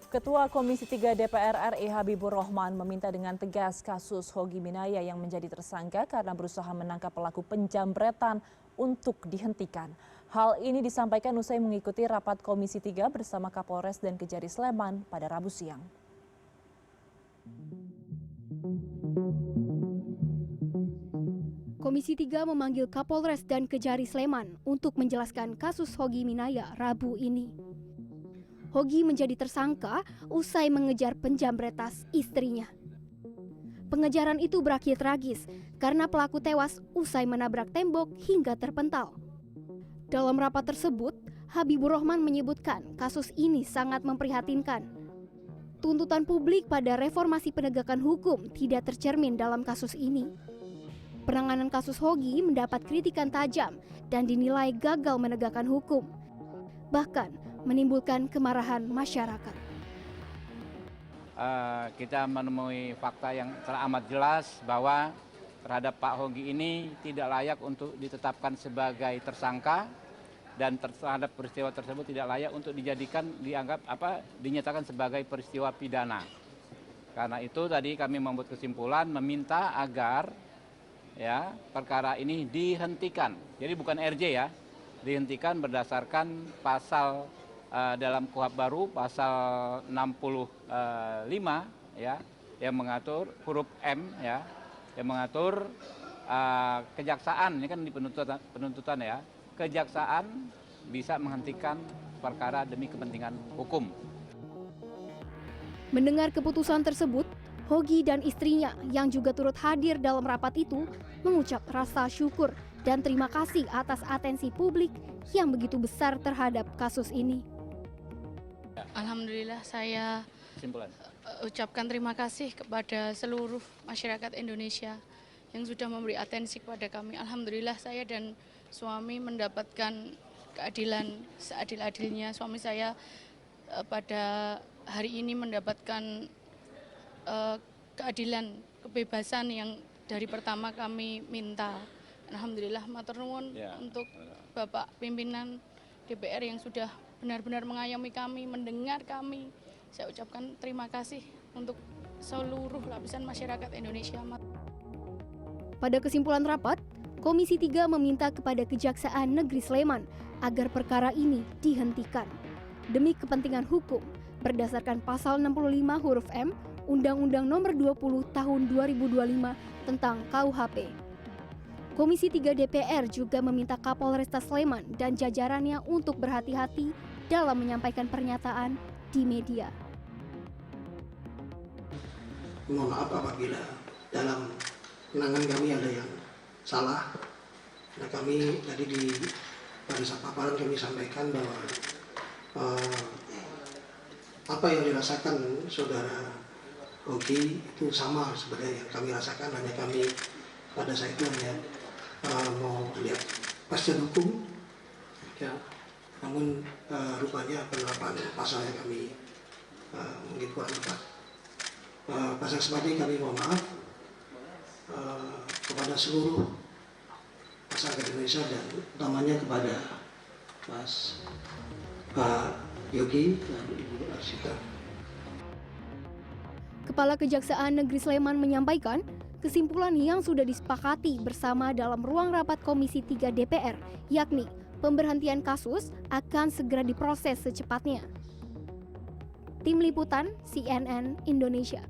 Ketua Komisi 3 DPR RI Habibur Rahman meminta dengan tegas kasus Hogi Minaya yang menjadi tersangka karena berusaha menangkap pelaku penjambretan untuk dihentikan. Hal ini disampaikan usai mengikuti rapat Komisi 3 bersama Kapolres dan Kejari Sleman pada Rabu siang. Komisi 3 memanggil Kapolres dan Kejari Sleman untuk menjelaskan kasus Hogi Minaya Rabu ini. Hogi menjadi tersangka usai mengejar penjambretas istrinya. Pengejaran itu berakhir tragis karena pelaku tewas usai menabrak tembok hingga terpental. Dalam rapat tersebut, Habibur Rahman menyebutkan kasus ini sangat memprihatinkan. Tuntutan publik pada reformasi penegakan hukum tidak tercermin dalam kasus ini. Penanganan kasus Hogi mendapat kritikan tajam dan dinilai gagal menegakkan hukum, bahkan menimbulkan kemarahan masyarakat. Kita menemui fakta yang teramat jelas bahwa terhadap Pak Hogi ini tidak layak untuk ditetapkan sebagai tersangka dan terhadap peristiwa tersebut tidak layak untuk dinyatakan sebagai peristiwa pidana. Karena itu tadi kami membuat kesimpulan meminta agar perkara ini dihentikan. Jadi bukan RJ ya, dihentikan berdasarkan pasal dalam KUHP baru pasal 65 yang mengatur huruf M yang mengatur kejaksaan, ini kan di penuntutan ya, kejaksaan bisa menghentikan perkara demi kepentingan hukum. Mendengar keputusan tersebut, Hogi dan istrinya yang juga turut hadir dalam rapat itu mengucap rasa syukur dan terima kasih atas atensi publik yang begitu besar terhadap kasus ini. Alhamdulillah saya ucapkan terima kasih kepada seluruh masyarakat Indonesia yang sudah memberi atensi kepada kami. Alhamdulillah saya dan suami mendapatkan keadilan seadil-adilnya. Suami saya pada hari ini mendapatkan keadilan, kebebasan yang dari pertama kami minta. Alhamdulillah matur nuwun untuk Bapak pimpinan DPR yang sudah benar-benar mengayomi kami, mendengar kami. Saya ucapkan terima kasih untuk seluruh lapisan masyarakat Indonesia. Pada kesimpulan rapat, Komisi 3 meminta kepada Kejaksaan Negeri Sleman agar perkara ini dihentikan demi kepentingan hukum berdasarkan pasal 65 huruf M Undang-Undang Nomor 20 Tahun 2025 tentang KUHP. Komisi 3 DPR juga meminta Kapolresta Sleman dan jajarannya untuk berhati-hati dalam menyampaikan pernyataan di media. Mohon maaf apabila dalam penanganan kami ada yang salah. Nah, kami tadi pada saat paparan kami sampaikan bahwa apa yang dirasakan saudara Hogi itu sama sebenarnya yang kami rasakan, hanya kami pada saat itu hanya mau lihat kepastian hukum, namun rupanya penerapan pasal yang kami mungkin kurang tepat. Pasal sebagai kami mohon maaf kepada seluruh masyarakat Indonesia dan utamanya kepada Pak Yogi dan Ibu Arsita. Kepala Kejaksaan Negeri Sleman menyampaikan kesimpulan yang sudah disepakati bersama dalam ruang rapat Komisi 3 DPR, yakni pemberhentian kasus akan segera diproses secepatnya. Tim Liputan CNN Indonesia.